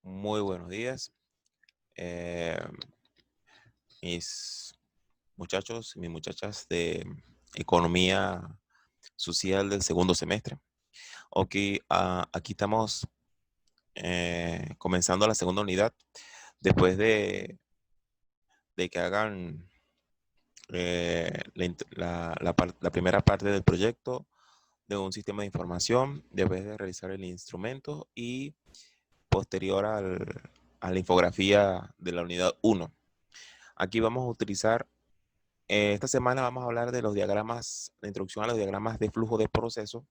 Muy buenos días, eh, mis muchachos y mis muchachas de Economía Social del segundo semestre. Ok, aquí estamos comenzando la segunda unidad después de que hagan la primera parte del proyecto de un sistema de información, después de realizar el instrumento y posterior a la infografía de la unidad uno. Aquí vamos a utilizar esta semana vamos a hablar de los diagramas, la introducción a los diagramas de flujo de proceso.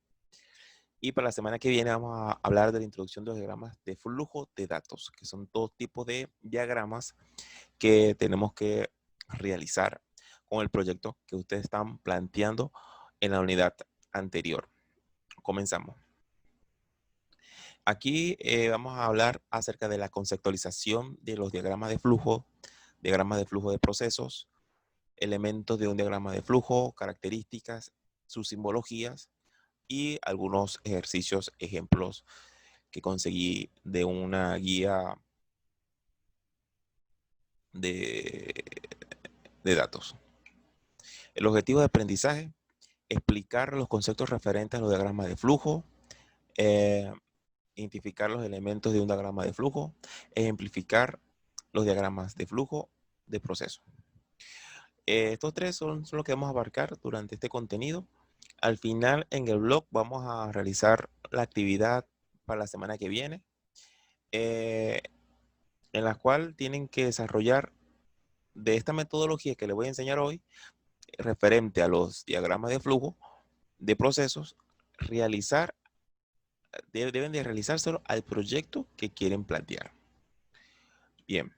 Y para la semana que viene vamos a hablar de la introducción de los diagramas de flujo de datos, que son todo tipo de diagramas que tenemos que realizar con el proyecto que ustedes están planteando en la unidad anterior. Comenzamos. Aquí vamos a hablar acerca de la conceptualización de los diagramas de flujo de procesos, elementos de un diagrama de flujo, características, sus simbologías y algunos ejercicios, ejemplos que conseguí de una guía de, de datos. El objetivo de aprendizaje, explicar los conceptos referentes a los diagramas de flujo, eh, identificar los elementos de un diagrama de flujo, ejemplificar los diagramas de flujo de proceso. Estos tres son los que vamos a abarcar durante este contenido. Al final, en el blog, vamos a realizar la actividad para la semana que viene, en la cual tienen que desarrollar de esta metodología que les voy a enseñar hoy, referente a los diagramas de flujo de procesos, deben de realizárselo al proyecto que quieren plantear. Bien,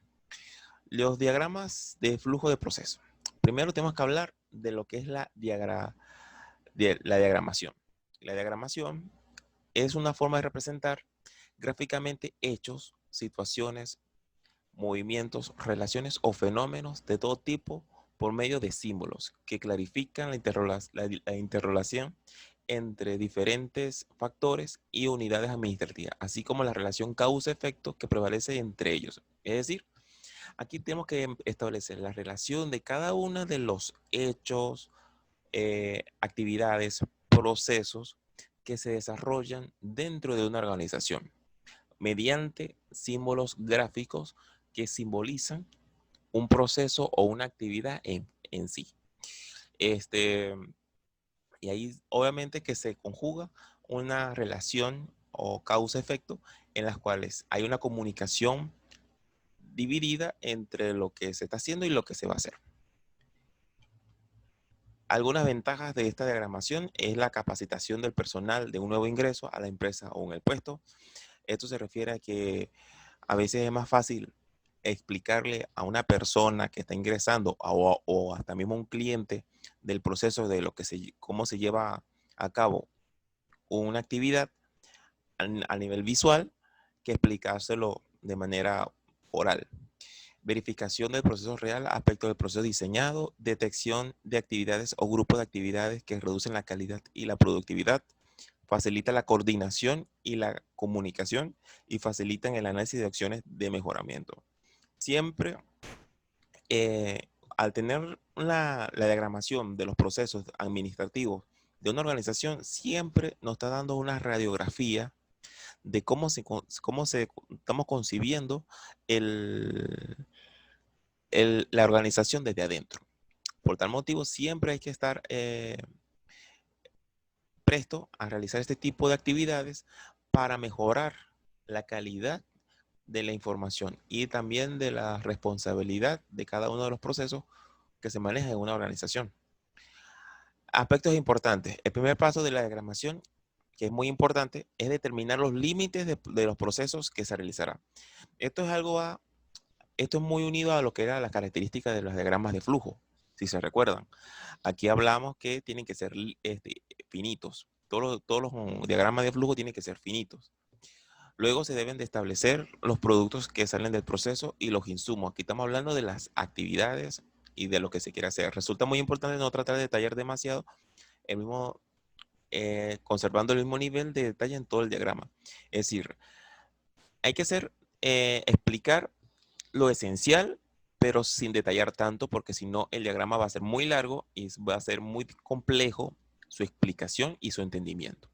los diagramas de flujo de proceso. Primero tenemos que hablar de lo que es la diagramación. La diagramación es una forma de representar gráficamente hechos, situaciones, movimientos, relaciones o fenómenos de todo tipo por medio de símbolos que clarifican la interrelación entre diferentes factores y unidades administrativas, así como la relación causa-efecto que prevalece entre ellos. Es decir, aquí tenemos que establecer la relación de cada uno de los hechos, actividades, procesos que se desarrollan dentro de una organización mediante símbolos gráficos que simbolizan un proceso o una actividad en sí. Este, y ahí obviamente que se conjuga una relación o causa-efecto en las cuales hay una comunicación dividida entre lo que se está haciendo y lo que se va a hacer. Algunas ventajas de esta diagramación es la capacitación del personal de un nuevo ingreso a la empresa o en el puesto. Esto se refiere a que a veces es más fácil explicarle a una persona que está ingresando o hasta mismo un cliente del proceso de cómo se lleva a cabo una actividad a nivel visual que explicárselo de manera oral. Verificación del proceso real, aspecto del proceso diseñado, detección de actividades o grupos de actividades que reducen la calidad y la productividad, facilita la coordinación y la comunicación y facilitan el análisis de acciones de mejoramiento. Siempre, eh, al tener la diagramación de los procesos administrativos de una organización, siempre nos está dando una radiografía de cómo estamos concibiendo el, la organización desde adentro. Por tal motivo, siempre hay que estar presto a realizar este tipo de actividades para mejorar la calidad de la información y también de la responsabilidad de cada uno de los procesos que se manejan en una organización. Aspectos importantes. El primer paso de la diagramación, que es muy importante, es determinar los límites de los procesos que se realizará. Esto es esto es muy unido a lo que eran las características de los diagramas de flujo, si se recuerdan. Aquí hablamos que tienen que ser finitos. Todos los diagramas de flujo tienen que ser finitos. Luego se deben de establecer los productos que salen del proceso y los insumos. Aquí estamos hablando de las actividades y de lo que se quiere hacer. Resulta muy importante no tratar de detallar demasiado el mismo, conservando el mismo nivel de detalle en todo el diagrama. Es decir, hay que ser explicar lo esencial, pero sin detallar tanto, porque si no, el diagrama va a ser muy largo y va a ser muy complejo su explicación y su entendimiento.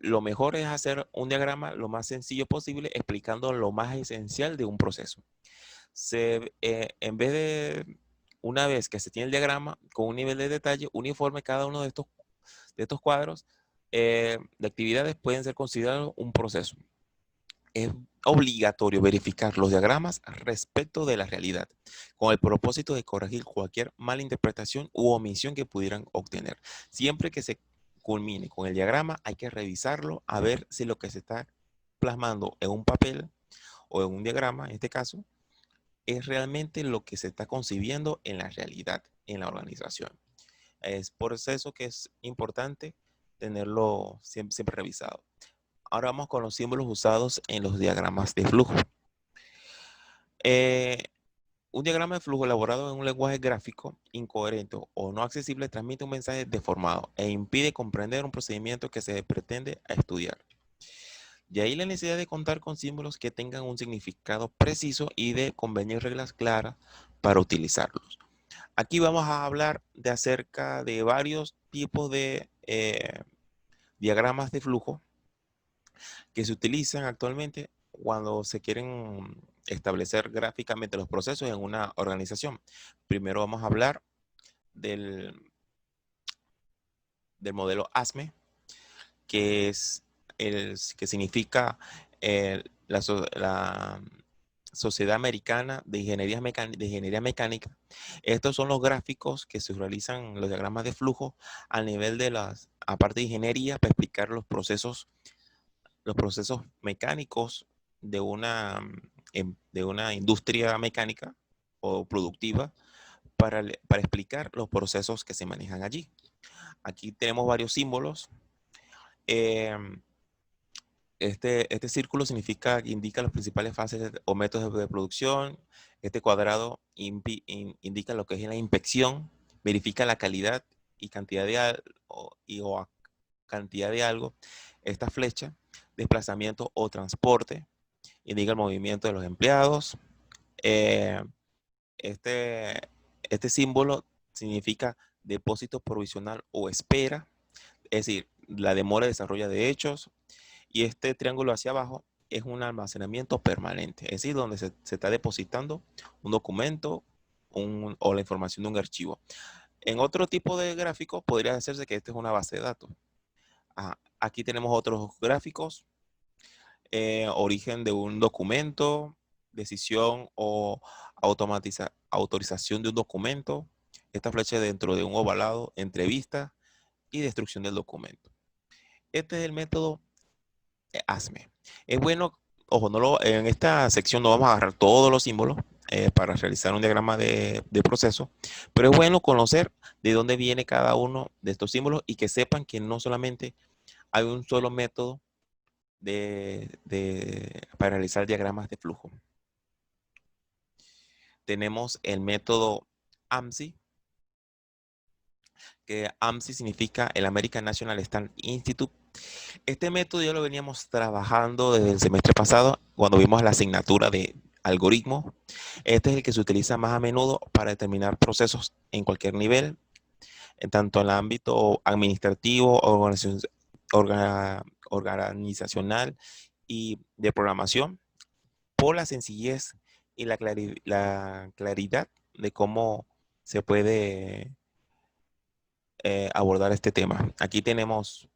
Lo mejor es hacer un diagrama lo más sencillo posible, explicando lo más esencial de un proceso. En vez de, una vez que se tiene el diagrama con un nivel de detalle uniforme, cada uno de estos cuadros de actividades pueden ser considerados un proceso. Es obligatorio verificar los diagramas respecto de la realidad, con el propósito de corregir cualquier mala interpretación u omisión que pudieran obtener. Siempre que se culmine con el diagrama, hay que revisarlo a ver si lo que se está plasmando en un papel o en un diagrama, en este caso, es realmente lo que se está concibiendo en la realidad, en la organización. Es por eso que es importante tenerlo siempre revisado. Ahora vamos con los símbolos usados en los diagramas de flujo. Eh, un diagrama de flujo elaborado en un lenguaje gráfico incoherente o no accesible transmite un mensaje deformado e impide comprender un procedimiento que se pretende estudiar. De ahí la necesidad de contar con símbolos que tengan un significado preciso y de convenir reglas claras para utilizarlos. Aquí vamos a hablar de acerca de varios tipos de diagramas de flujo que se utilizan actualmente cuando se quieren establecer gráficamente los procesos en una organización. Primero vamos a hablar del, del modelo ASME, que es que significa la Sociedad Americana de Ingeniería Mecánica. Estos son los gráficos que se realizan, los diagramas de flujo, a nivel de aparte de ingeniería, para explicar los procesos mecánicos de una industria mecánica o productiva para explicar los procesos que se manejan allí. Aquí tenemos varios símbolos. Este círculo indica las principales fases o métodos de producción. Este cuadrado indica lo que es la inspección, verifica la calidad y cantidad cantidad de algo. Esta flecha, desplazamiento o transporte, indica el movimiento de los empleados. Eh, este, este símbolo significa depósito provisional o espera, es decir, la demora de desarrollo de hechos. Y este triángulo hacia abajo es un almacenamiento permanente, es decir, donde se está depositando un documento o la información de un archivo. En otro tipo de gráfico podría hacerse que este es una base de datos. Aquí tenemos otros gráficos, origen de un documento, decisión o autorización de un documento, esta flecha dentro de un ovalado, entrevista y destrucción del documento. Este es el método ASME. Es bueno, ojo, en esta sección no vamos a agarrar todos los símbolos para realizar un diagrama de proceso, pero es bueno conocer de dónde viene cada uno de estos símbolos y que sepan que no solamente hay un solo método para realizar diagramas de flujo. Tenemos el método AMSI, que AMSI significa el American National Standard Institute. Este método ya lo veníamos trabajando desde el semestre pasado cuando vimos la asignatura de algoritmo. Este es el que se utiliza más a menudo para determinar procesos en cualquier nivel, tanto en el ámbito administrativo, organizacional y de programación, por la sencillez y la claridad de cómo se puede abordar este tema. Aquí tenemos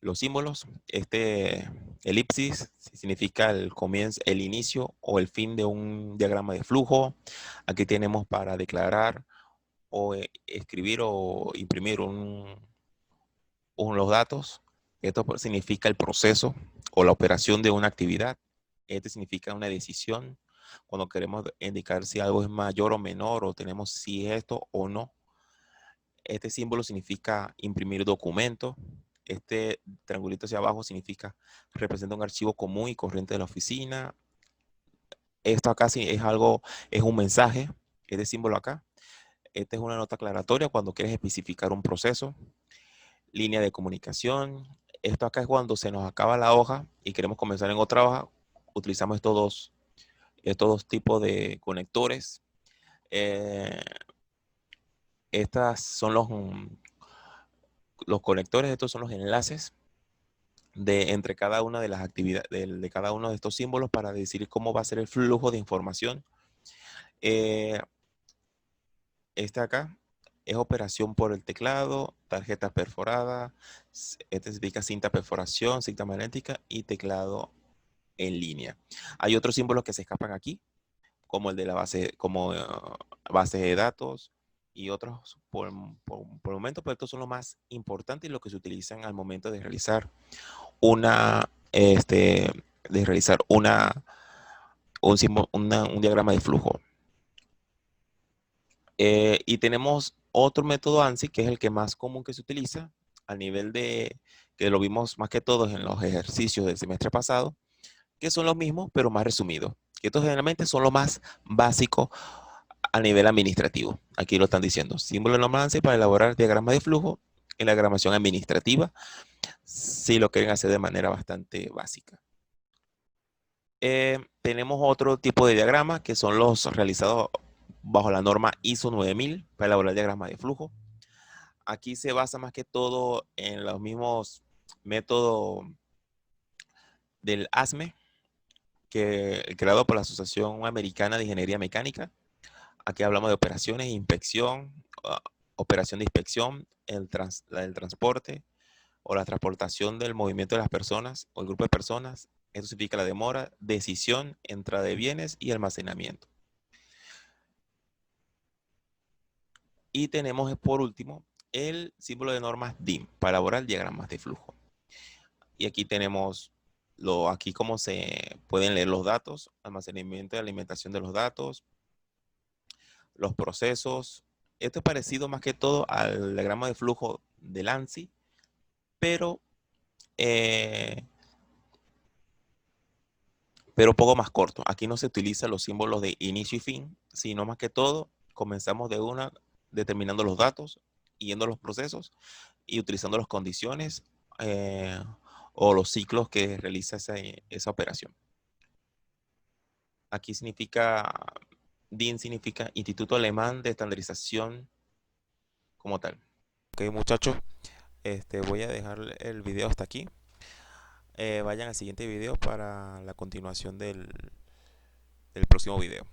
los símbolos. Este elipsis significa el comienzo, el inicio o el fin de un diagrama de flujo. Aquí tenemos para declarar o escribir o imprimir los datos. Esto significa el proceso o la operación de una actividad. Este significa una decisión cuando queremos indicar si algo es mayor o menor o tenemos si es esto o no. Este símbolo significa imprimir documento. Este triangulito hacia abajo representa un archivo común y corriente de la oficina. Esto acá sí es un mensaje, este símbolo acá. Esta es una nota aclaratoria cuando quieres especificar un proceso. Línea de comunicación. Esto acá es cuando se nos acaba la hoja y queremos comenzar en otra hoja. Utilizamos estos dos tipos de conectores. Eh, Estas son los conectores, estos son los enlaces entre cada una de las actividades, de cada uno de estos símbolos para decir cómo va a ser el flujo de información. Eh, este acá es operación por el teclado, tarjeta perforada, este significa cinta perforación, cinta magnética y teclado en línea. Hay otros símbolos que se escapan aquí, como el de la base, como base de datos y otros por el momento, pero estos son los más importantes y los que se utilizan al momento de realizar una, de realizar un diagrama de flujo. Y tenemos otro método ANSI, que es el que más común que se utiliza, a nivel de, que lo vimos más que todos en los ejercicios del semestre pasado, que son los mismos, pero más resumidos. Que estos generalmente son los más básicos a nivel administrativo. Aquí lo están diciendo. Símbolo de norma ANSI para elaborar diagramas de flujo en la diagramación administrativa, si lo quieren hacer de manera bastante básica. Tenemos otro tipo de diagramas que son los realizados bajo la norma ISO 9000 para elaborar diagramas de flujo. Aquí se basa más que todo en los mismos métodos del ASME, creado por la Asociación Americana de Ingeniería Mecánica. Aquí hablamos de operaciones, inspección, operación de inspección, el transporte o la transportación del movimiento de las personas o el grupo de personas. Esto significa la demora, decisión, entrada de bienes y almacenamiento. Y tenemos por último el símbolo de normas DIM para elaborar diagramas de flujo. Y aquí tenemos aquí cómo se pueden leer los datos, almacenamiento y alimentación de los datos, los procesos. Esto es parecido más que todo al diagrama de flujo del ANSI, pero, eh, pero un poco más corto. Aquí no se utilizan los símbolos de inicio y fin, sino más que todo comenzamos de una determinando los datos, yendo a los procesos y utilizando las condiciones eh, o los ciclos que realiza esa operación. Aquí significa, DIN significa Instituto Alemán de Estandarización como tal. Ok, muchachos, voy a dejar el video hasta aquí. Vayan al siguiente video para la continuación del próximo video.